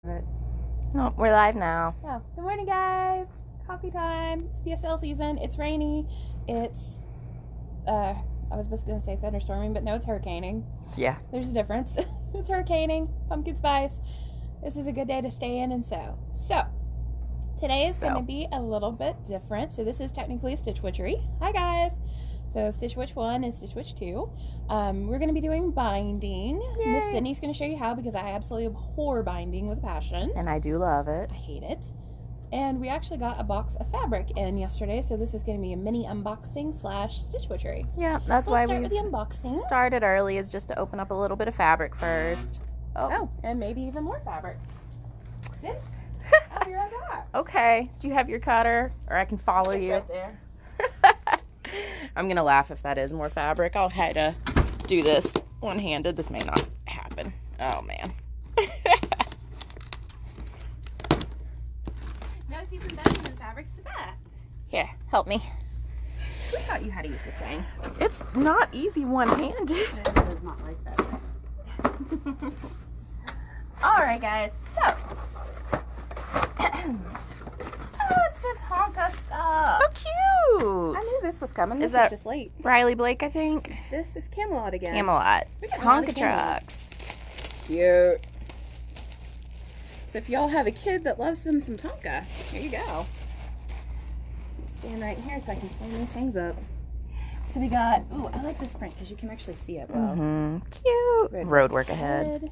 No, we're live now. Yeah. Good morning, guys. Coffee time. It's BSL season. It's rainy. It's, I was just going to say thunderstorming, but no, it's hurricaning. Yeah. There's a difference. It's hurricaning. Pumpkin spice. This is a good day to stay in and sew. So, today is going to be a little bit different. So, this is technically Stitch Witchery. Hi, guys. So, Stitch Witch 1 and Stitch Witch 2. We're going to be doing binding. Yay. Miss Sydney's going to show you how because I absolutely abhor binding with a passion. And I do love it. I hate it. And we actually got a box of fabric in yesterday, so this is going to be a mini unboxing / Stitch Witchery. Yeah, that's why we with the unboxing. Started early, is just to open up a little bit of fabric first. Oh, and maybe even more fabric. Sid, I'll be right back. Okay. Do you have your cutter, or I can follow you? Right there. I'm gonna laugh if that is more fabric. I'll have to do this one-handed. This may not happen. Oh man. No, it's even better than fabric. It's back. Here, help me. Who taught you how to use this thing? It's not easy one-handed. It is not like that. All right, guys. So, it's the Tonka stuff. So cute. I knew this was coming. This Is that is just late. Riley Blake, I think? This is Camelot again. Camelot. We got a lot of Tonka Camelot. trucks. Cute. So if y'all have a kid that loves them some Tonka, here you go. Stand right here so I can stand these things up. So we got, ooh, I like this print because you can actually see it well. Cute. Road work ahead.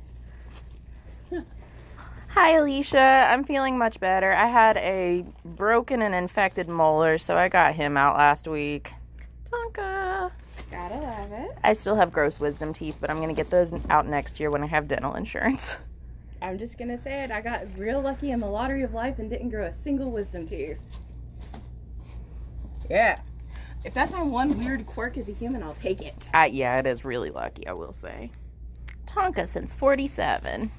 Hi, Alicia. I'm feeling much better. I had a broken and infected molar, so I got him out last week. Tonka. Gotta love it. I still have gross wisdom teeth, but I'm going to get those out next year when I have dental insurance. I'm just gonna say it. I got real lucky in the lottery of life and didn't grow a single wisdom tooth. Yeah. If that's my one weird quirk as a human, I'll take it. Yeah, it is really lucky, I will say. Tonka since 47.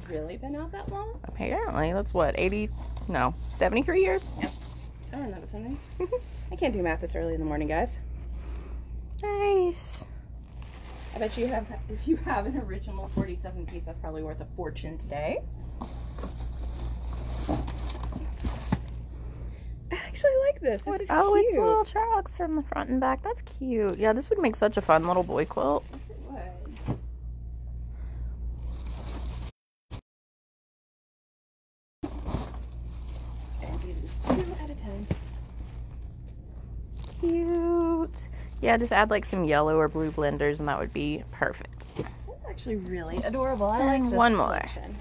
Really been out that long? Apparently. That's what, 73 years? Yep. I don't know something. I can't do math this early in the morning, guys. Nice. I bet you have, if you have an original 47 piece, that's probably worth a fortune today. I actually like this. This is Oh, cute. it's little trucks from the front and back. That's cute. Yeah, this would make such a fun little boy quilt. Yes, it would. And do this 2 at a time. Cute. Yeah, just add like some yellow or blue blenders and that would be perfect. That's actually really adorable. I And like this one more. collection.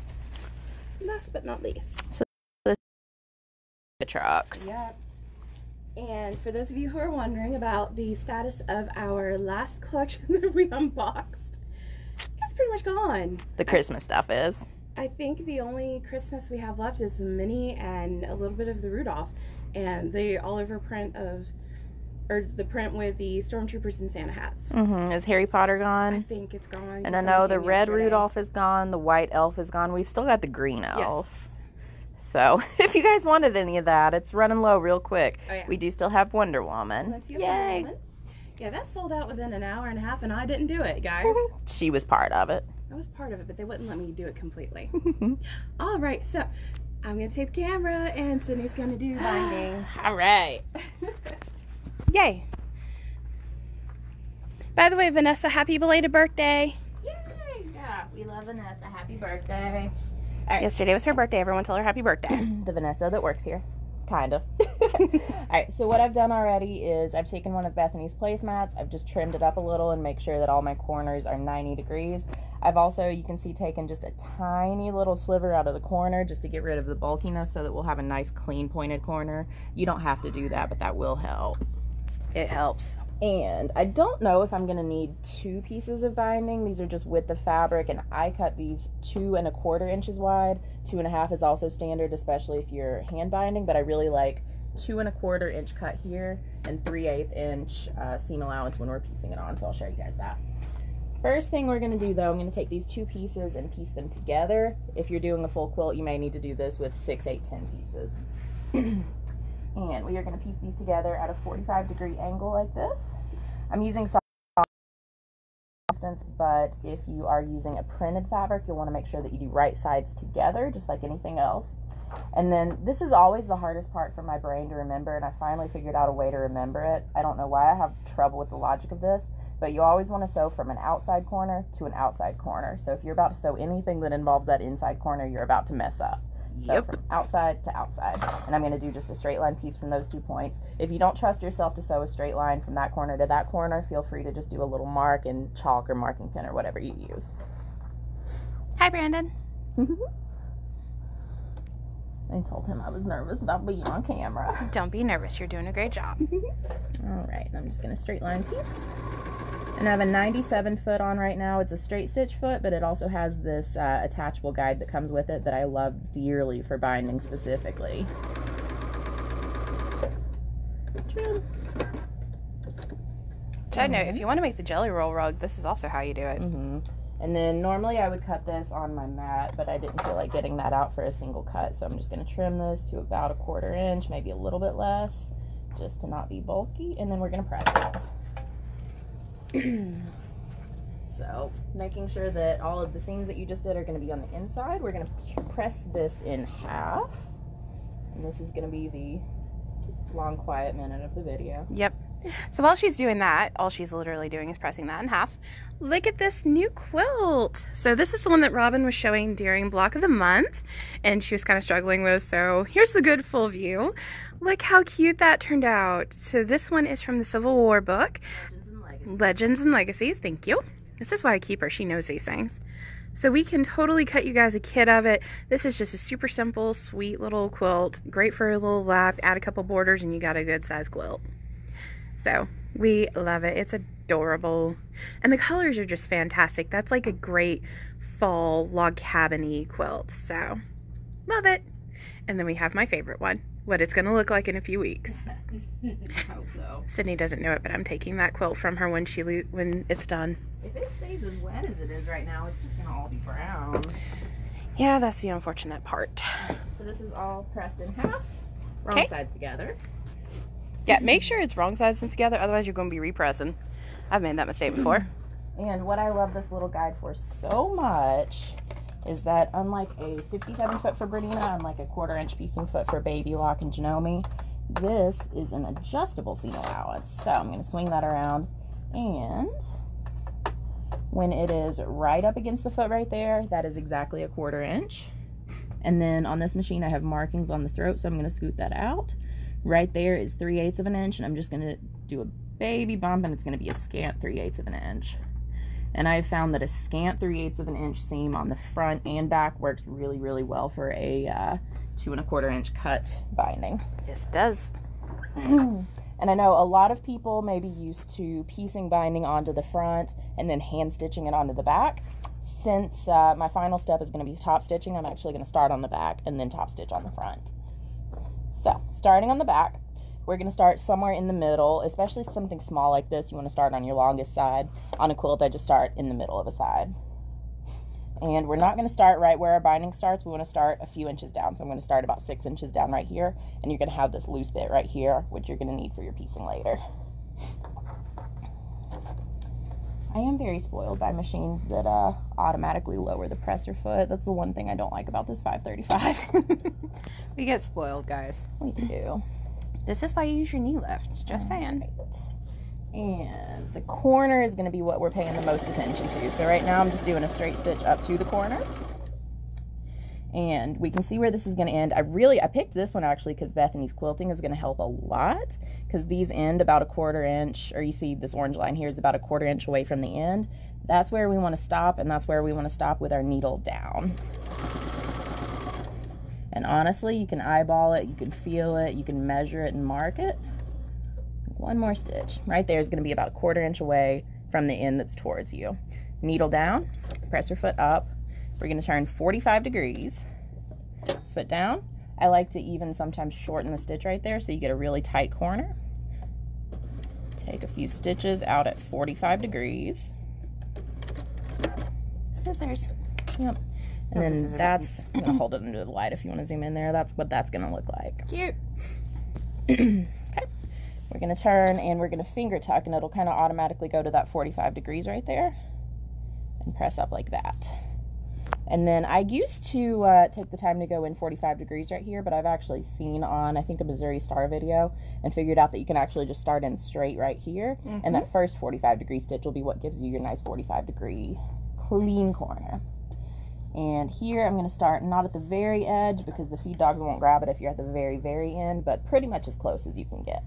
Last but not least. So the trucks. Yep. And for those of you who are wondering about the status of our last collection that we unboxed, it's pretty much gone. The Christmas stuff is. I think the only Christmas we have left is the Minnie and a little bit of the Rudolph. And the all-over print of, or the print with the Stormtroopers and Santa hats. Is Harry Potter gone? I think it's gone. And I know the red Rudolph is gone, the white elf is gone. We've still got the green elf. Yes. So, if you guys wanted any of that, it's running low real quick. Oh, yeah. We do still have Wonder Woman. Let's hear Yay! Wonder Woman. Yeah, that sold out within an hour and a half, and I didn't do it, guys. She was part of it. I was part of it, but they wouldn't let me do it completely. All right, so I'm going to take the camera, and Sydney's going to do binding. All right. Yay! By the way, Vanessa, happy belated birthday. Yay! Yeah, we love Vanessa. Happy birthday. All right. Yesterday was her birthday. Everyone tell her happy birthday. The Vanessa that works here. Kind of. Alright, so what I've done already is I've taken one of Bethany's placemats, I've just trimmed it up a little and make sure that all my corners are 90 degrees. I've also, you can see, taken just a tiny little sliver out of the corner just to get rid of the bulkiness so that we'll have a nice clean pointed corner. You don't have to do that, but that will help. It helps. And I don't know if I'm going to need 2 pieces of binding. These are just width of fabric, and I cut these 2 1/4 inches wide. 2 1/2 is also standard, especially if you're hand binding, but I really like 2 1/4 inch cut here and 3/8 inch seam allowance when we're piecing it on, so I'll show you guys that. First thing we're going to do, though, I'm going to take these 2 pieces and piece them together. If you're doing a full quilt, you may need to do this with 6, 8, 10 pieces. And we are going to piece these together at a 45-degree angle like this. I'm using instance, but if you are using a printed fabric, you'll want to make sure that you do right sides together, just like anything else. And then this is always the hardest part for my brain to remember, and I finally figured out a way to remember it. I don't know why I have trouble with the logic of this, but you always want to sew from an outside corner to an outside corner. So if you're about to sew anything that involves that inside corner, you're about to mess up. So from outside to outside. And I'm going to do just a straight line piece from those 2 points. If you don't trust yourself to sew a straight line from that corner to that corner, feel free to just do a little mark in chalk or marking pen or whatever you use. Hi, Brandon. I told him I was nervous about being on camera. Don't be nervous. You're doing a great job. All right, I'm just going to straight line piece. And I have a 97 foot on right now. It's a straight stitch foot, but it also has this attachable guide that comes with it that I love dearly for binding specifically. Trim. Side note, if you want to make the jelly roll rug, this is also how you do it. And then normally I would cut this on my mat, but I didn't feel like getting that out for a single cut. So I'm just going to trim this to about 1/4 inch, maybe a little bit less, just to not be bulky. And then we're going to press it. So making sure that all of the seams that you just did are going to be on the inside, we're going to press this in half, and this is going to be the long quiet minute of the video. Yep. So while she's doing that, all she's literally doing is pressing that in half. Look at this new quilt. So this is the one that Robin was showing during Block of the Month, and she was kind of struggling with. So here's the good full view. Look how cute that turned out. So this one is from the Civil War book, Legends and Legacies. Thank you. This is why I keep her. She knows these things. So we can totally cut you guys a kit of it. This is just a super simple, sweet little quilt. Great for a little lap. Add a couple borders and you got a good size quilt. So we love it. It's adorable. And the colors are just fantastic. That's like a great fall log cabin-y quilt. So love it. And then we have my favorite one, what it's going to look like in a few weeks. I hope so. Sydney doesn't know it, but I'm taking that quilt from her when it's done. If it stays as wet as it is right now, it's just going to all be brown. Yeah, that's the unfortunate part. So this is all pressed in half. Wrong sides together. Yeah, make sure it's wrong sides together, otherwise you're going to be repressing. I've made that mistake before. And what I love this little guide for so much is that unlike a 57 foot for Bernina and like a 1/4 inch piecing foot for Baby Lock and Janome, this is an adjustable seam allowance. So I'm going to swing that around, and when it is right up against the foot right there, that is exactly a 1/4 inch. And then on this machine I have markings on the throat, so I'm going to scoot that out. Right there is 3/8 of an inch, and I'm just going to do a baby bump, and it's going to be a scant 3/8 of an inch. And I've found that a scant 3/8 of an inch seam on the front and back works really, really well for a 2 1/4 inch cut binding. Yes, it does. And I know a lot of people may be used to piecing binding onto the front and then hand stitching it onto the back. Since my final step is going to be top stitching, I'm actually going to start on the back and then top stitch on the front. So, starting on the back, we're going to start somewhere in the middle, especially something small like this. You want to start on your longest side. On a quilt, I just start in the middle of a side. And we're not going to start right where our binding starts. We want to start a few inches down. So I'm going to start about 6 inches down right here, and you're going to have this loose bit right here, which you're going to need for your piecing later. I am very spoiled by machines that automatically lower the presser foot. That's the one thing I don't like about this 535. We get spoiled, guys. We do. This is why you use your knee lift. Just saying. Right. And the corner is going to be what we're paying the most attention to. So right now I'm just doing a straight stitch up to the corner. And we can see where this is going to end. I picked this one actually because Bethany's quilting is going to help a lot, because these end about a 1/4 inch, or you see this orange line here is about a 1/4 inch away from the end. That's where we want to stop, and that's where we want to stop with our needle down. And honestly, you can eyeball it, you can feel it, you can measure it and mark it. One more stitch. Right there is going to be about a 1/4 inch away from the end that's towards you. Needle down, press your foot up. We're going to turn 45 degrees, foot down. I like to even sometimes shorten the stitch right there so you get a really tight corner. Take a few stitches out at 45 degrees. Scissors. Yep. And then that's, I'm going to hold it under the light if you want to zoom in there. That's what that's going to look like. Cute. Okay. We're going to turn and we're going to finger tuck, and it'll kind of automatically go to that 45 degrees right there. and press up like that. And then I used to take the time to go in 45 degrees right here, but I've actually seen on, I think, a Missouri Star video and figured out that you can actually just start in straight right here. And that first 45 degree stitch will be what gives you your nice 45 degree clean corner. And here I'm going to start not at the very edge because the feed dogs won't grab it if you're at the very, very end, but pretty much as close as you can get.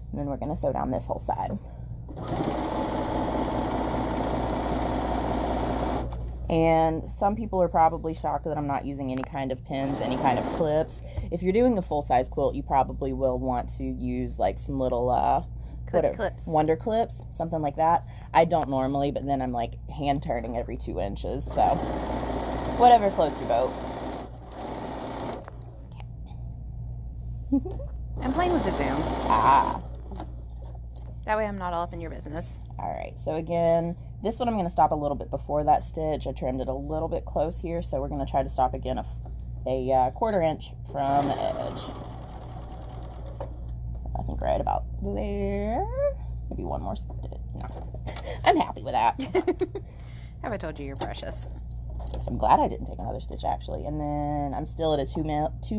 And then we're going to sew down this whole side. And some people are probably shocked that I'm not using any kind of pins, any kind of clips. If you're doing a full-size quilt, you probably will want to use like some little clips. Wonder clips, something like that. I don't normally, but then I'm like hand turning every 2 inches, so whatever floats your boat. I'm playing with the zoom. Ah. That way I'm not all up in your business. Alright, so again, this one I'm going to stop a little bit before that stitch. I trimmed it a little bit close here, so we're going to try to stop again a 1/4 inch from the edge. So I think right about there. Maybe one more stitch. No. I'm happy with that. Have I told you you're precious? Yes, I'm glad I didn't take another stitch actually. And then I'm still at a 2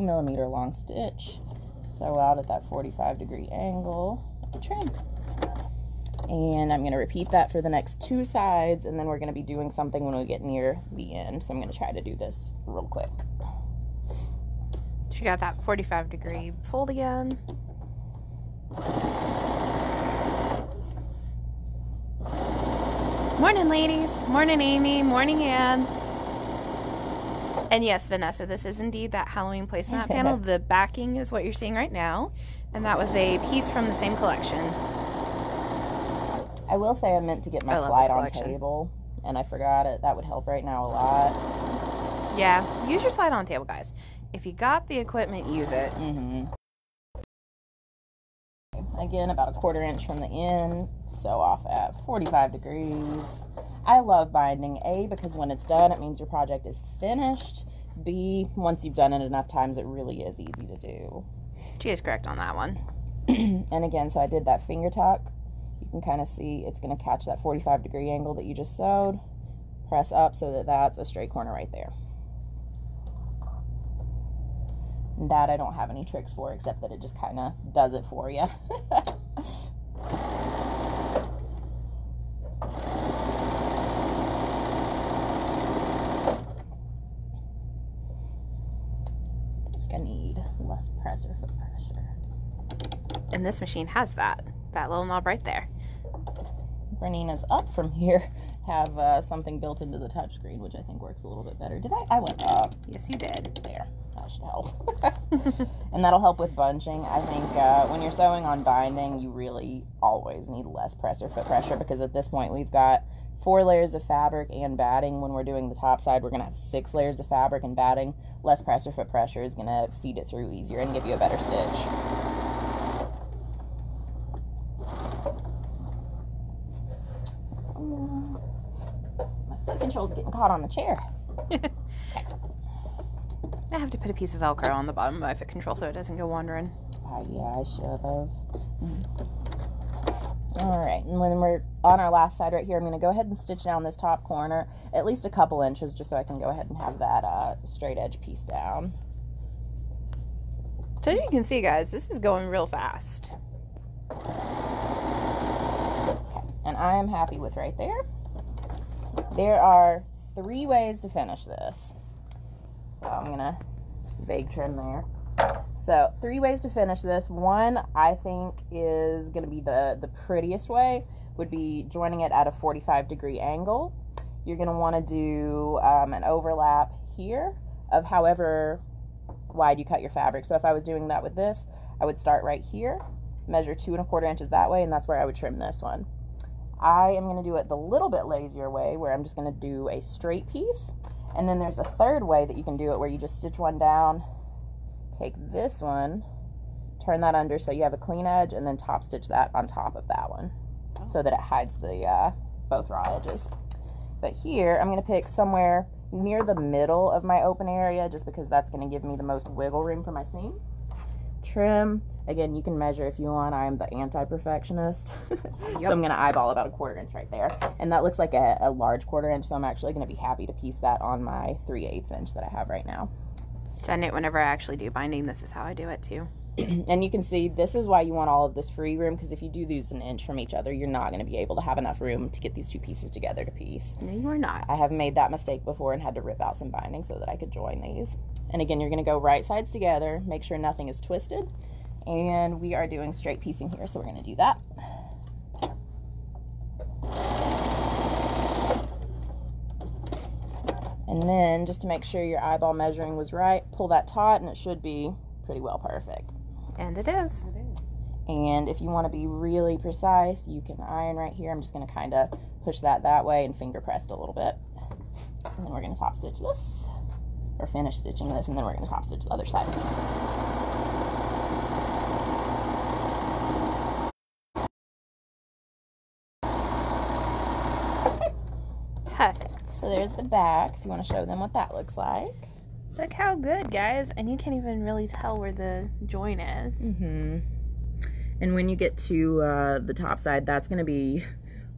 millimeter long stitch. Sew out at that 45 degree angle. Trim. And I'm going to repeat that for the next 2 sides, and then we're going to be doing something when we get near the end. So I'm going to try to do this real quick. You got that 45 degree fold again. Morning, ladies. Morning, Amy. Morning, Ann. And yes, Vanessa, this is indeed that Halloween placemat panel. The backing is what you're seeing right now, and that was a piece from the same collection. I will say I meant to get my slide on table, and I forgot it. That would help right now a lot. Yeah, use your slide on table, guys. If you got the equipment, use it. Again, about 1/4 inch from the end, sew off at 45 degrees. I love binding, A, because when it's done, it means your project is finished. B, once you've done it enough times, it really is easy to do. She is correct on that one. And again, so I did that finger tuck. You can kind of see it's going to catch that 45 degree angle that you just sewed. Press up so that that's a straight corner right there. And that I don't have any tricks for, except that it just kind of does it for you. I need less press or foot pressure. And this machine has that little knob right there. Bernina's up from here have something built into the touchscreen, which I think works a little bit better. Did I? I went up. Yes, you did. There. That should help. And that'll help with bunching. I think when you're sewing on binding, you really always need less press or foot pressure, because at this point we've got 4 layers of fabric and batting. When we're doing the top side, we're going to have 6 layers of fabric and batting. Less press or foot pressure is going to feed it through easier and give you a better stitch. My foot control's getting caught on the chair. I have to put a piece of Velcro on the bottom of my foot control so it doesn't go wandering. Yeah, I should have. Alright, and when we're on our last side right here, I'm going to go ahead and stitch down this top corner at least a couple inches, just so I can go ahead and have that straight edge piece down. So as you can see, guys, this is going real fast. Okay, and I am happy with right there. There are 3 ways to finish this. So I'm going to vague trim there. So 3 ways to finish this. One, I think, is going to be the prettiest way, would be joining it at a 45 degree angle. You're going to want to do an overlap here of however wide you cut your fabric. So if I was doing that with this, I would start right here, measure 2 1/4 inches that way, and that's where I would trim this one. I am going to do it the little bit lazier way, where I'm just going to do a straight piece. And then there's a third way that you can do it, where you just stitch one down, take this one, turn that under so you have a clean edge, and then top stitch that on top of that one so that it hides the both raw edges. But here I'm going to pick somewhere near the middle of my open area, just because that's going to give me the most wiggle room for my seam. trim. Again, you can measure if you want. I am the anti-perfectionist. Yep. So I'm going to eyeball about a 1/4 inch right there. And that looks like a large 1/4 inch, so I'm actually going to be happy to piece that on my 3/8 inch that I have right now. So I knit whenever I actually do binding. This is how I do it too. And you can see this is why you want all of this free room, because if you do these an inch from each other, you're not going to be able to have enough room to get these two pieces together to piece. No, you are not. I have made that mistake before and had to rip out some binding so that I could join these. And again, you're going to go right sides together, make sure nothing is twisted, and we are doing straight piecing here, so we're going to do that. And then, just to make sure your eyeball measuring was right, pull that taut and it should be pretty well perfect. And it is. And if you want to be really precise, you can iron right here. I'm just going to kind of push that way and finger press it a little bit. And then we're going to top stitch this, or finish stitching this, and then we're going to top stitch the other side. Perfect. So there's the back, if you want to show them what that looks like. Look how good, guys. And you can't even really tell where the join is. Mm-hmm. And when you get to the top side, that's going to be,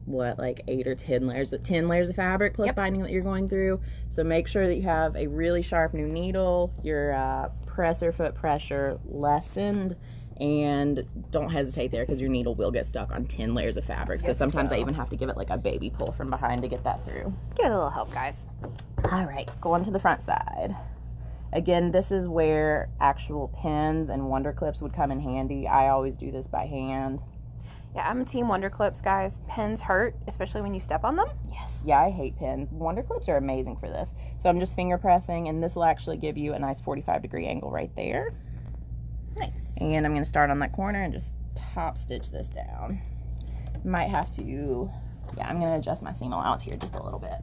what, like 8 or 10 layers of fabric plus binding that you're going through. So make sure that you have a really sharp new needle, your presser foot pressure lessened, and don't hesitate there because your needle will get stuck on 10 layers of fabric. So sometimes I even have to give it like a baby pull from behind to get that through. Give it a little help, guys. All right, go on to the front side. Again, this is where actual pins and wonder clips would come in handy. I always do this by hand. Yeah, I'm a team wonder clips, guys. Pins hurt, especially when you step on them. Yes. Yeah, I hate pins. Wonder clips are amazing for this. So I'm just finger pressing, and this will actually give you a nice 45-degree angle right there. Nice. And I'm going to start on that corner and just top stitch this down. Might have to, yeah, I'm going to adjust my seam allowance here just a little bit.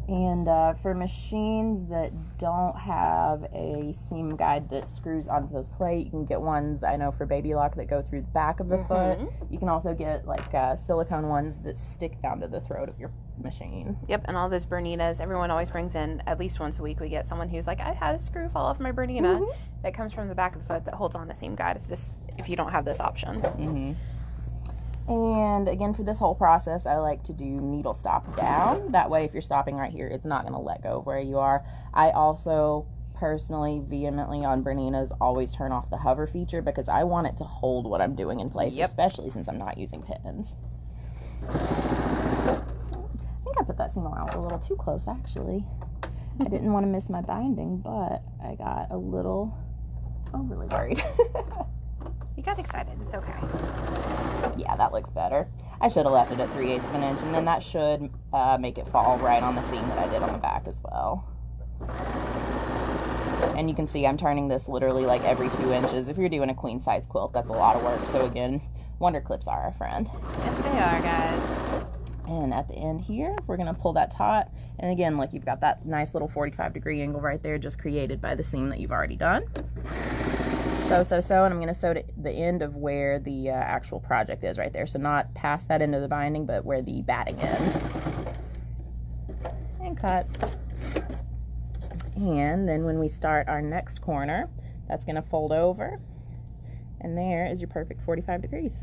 And for machines that don't have a seam guide that screws onto the plate, you can get ones, I know, for baby lock that go through the back of the foot. You can also get like silicone ones that stick down to the throat of your machine. Yep, and all those Berninas, everyone always brings in, at least once a week, we get someone who's like, I had a screw fall off my Bernina. That comes from the back of the foot that holds on the seam guide if you don't have this option. And again, for this whole process, I like to do needle stop down. That way, if you're stopping right here, it's not going to let go of where you are. I also personally, vehemently on Berninas, always turn off the hover feature because I want it to hold what I'm doing in place, especially since I'm not using pins. I think I put that seam allowance a little too close, actually. I didn't want to miss my binding, but I got a little overly worried. You got excited. It's okay. Yeah, that looks better. I should have left it at 3/8 of an inch, and then that should make it fall right on the seam that I did on the back as well. And you can see I'm turning this literally like every 2 inches. If you're doing a queen size quilt, that's a lot of work. So again, wonder clips are our friend. Yes, they are, guys. And at the end here, we're going to pull that taut. And again, like you've got that nice little 45-degree angle right there just created by the seam that you've already done. And I'm going to sew to the end of where the actual project is right there. So not past that end of the binding, but where the batting ends. And cut. And then when we start our next corner, that's going to fold over. And there is your perfect 45 degrees.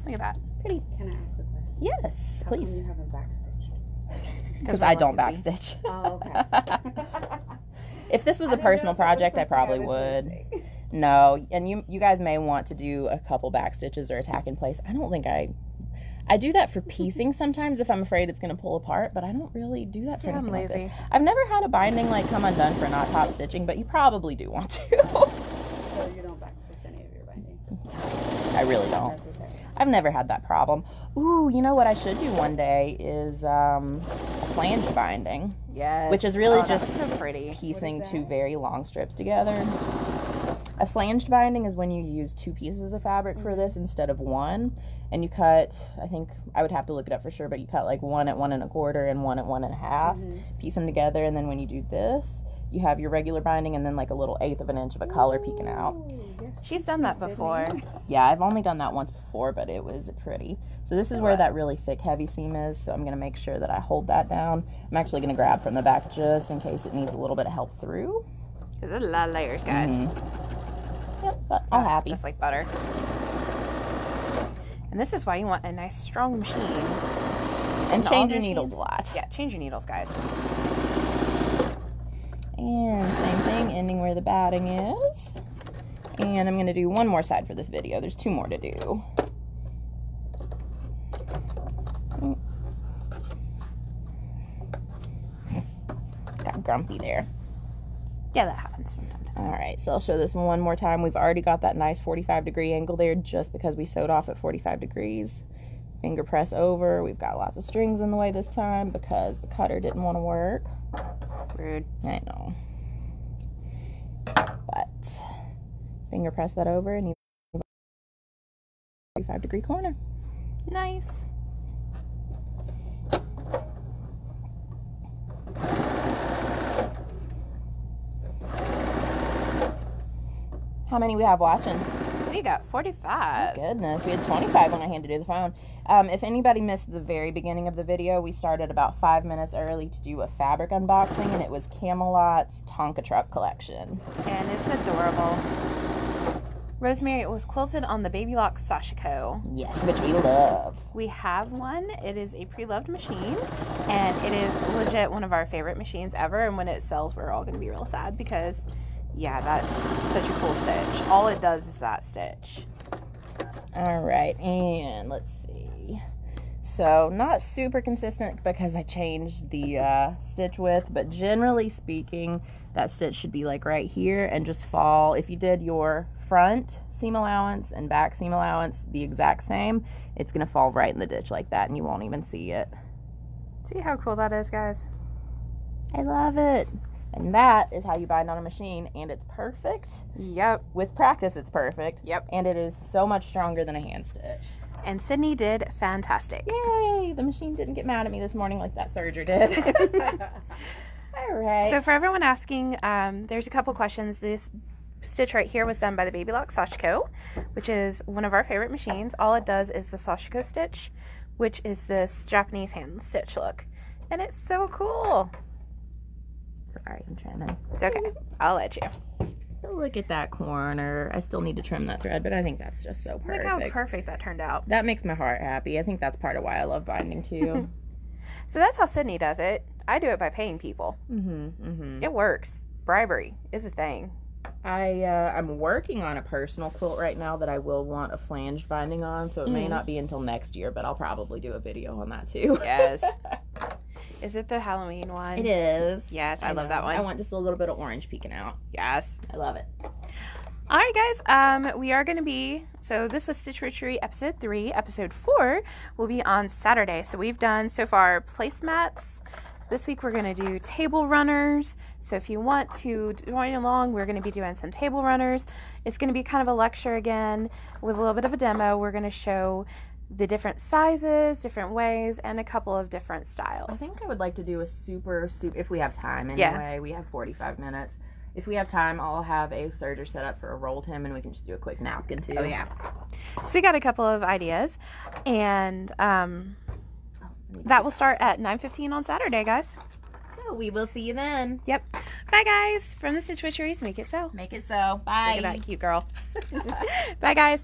Look at that. Pretty. Can I ask a question? Yes, please. How come you haven't backstitched? Because I don't backstitch. Oh, okay. If this was a personal project, I probably would. No, and you guys may want to do a couple back stitches or a tack in place. I don't think I do that for piecing sometimes if I'm afraid it's going to pull apart, but I don't really do that for anything like this. I've never had a binding like come undone for not top stitching, but you probably do want to. So you don't backstitch any of your binding? I really don't. I've never had that problem. Ooh, you know what I should do one day is a flanged binding. Yes. Which is really just so pretty. Piecing two very long strips together. A flanged binding is when you use 2 pieces of fabric for this instead of 1. And you cut, I think, I would have to look it up for sure, but you cut like 1 at 1 1/4 and 1 at 1 1/2. Piece them together, and then when you do this, you have your regular binding and then like a little 1/8 of an inch of a color peeking out. Yes. She's done that before. Yeah, I've only done that once before, but it was pretty. So this is where that really thick, heavy seam is, so I'm going to make sure that I hold that down. I'm actually going to grab from the back just in case it needs a little bit of help through. There's a lot of layers, guys. Yep, but all happy. Just like butter. And this is why you want a nice strong machine. And change your needles a lot. Yeah, change your needles, guys. And same thing, ending where the batting is. And I'm going to do one more side for this video. There's 2 more to do. Got grumpy there. Yeah, that happens from time to time. All right, so I'll show this one more time. We've already got that nice 45-degree angle there just because we sewed off at 45 degrees. Finger press over. We've got lots of strings in the way this time because the cutter didn't want to work. Rude. I know. But finger press that over and you have a 45-degree corner. Nice. How many we have watching? We got 45. Oh, goodness, we had 25 when I handed you the phone. If anybody missed the very beginning of the video, we started about 5 minutes early to do a fabric unboxing, and it was Camelot's Tonka Truck collection. And it's adorable. Rosemary, it was quilted on the Baby Lock Sashiko. Yes, which we love. We have one. It is a pre-loved machine, and it is legit one of our favorite machines ever. And when it sells, we're all going to be real sad because, yeah, that's such a cool stitch. All it does is that stitch. All right, and let's see. So, not super consistent because I changed the stitch width, but generally speaking, that stitch should be like right here and just fall. If you did your front seam allowance and back seam allowance the exact same, it's going to fall right in the ditch like that and you won't even see it. See how cool that is, guys? I love it. And that is how you bind on a machine, and it's perfect. Yep. With practice, it's perfect. Yep. And it is so much stronger than a hand stitch. And Sydney did fantastic. Yay! The machine didn't get mad at me this morning like that serger did. All right. So for everyone asking, there's a couple questions. This stitch right here was done by the Baby Lock Sashiko, which is one of our favorite machines. All it does is the Sashiko stitch, which is this Japanese hand stitch look. And it's so cool. Sorry, I'm trimming. It's okay. I'll let you. Look at that corner. I still need to trim that thread, but I think that's just so perfect. Look how perfect that turned out. That makes my heart happy. I think that's part of why I love binding too. So that's how Sydney does it. I do it by paying people. It works. Bribery is a thing. I'm working on a personal quilt right now that I will want a flanged binding on, so it may not be until next year, but I'll probably do a video on that too. Yes. Is it the Halloween one? It is. Yes, I love that one. I want just a little bit of orange peeking out. Yes. I love it. All right, guys. We are going to be, so this was Stitch Witchery Episode 3. Episode 4 will be on Saturday. So we've done so far placemats. This week we're going to do table runners. So if you want to join along, we're going to be doing some table runners. It's going to be kind of a lecture again with a little bit of a demo. We're going to show the different sizes, different ways, and a couple of different styles. I think I would like to do a super, if we have time anyway. Yeah. We have 45 minutes. If we have time, I'll have a serger set up for a rolled hem, and we can just do a quick napkin too. Oh, yeah. So we got a couple of ideas, and that will start at 9:15 on Saturday, guys. So we will see you then. Yep. Bye, guys. From the Stitch Witcheries, make it so. Make it so. Bye. Look at that cute girl. Bye, guys.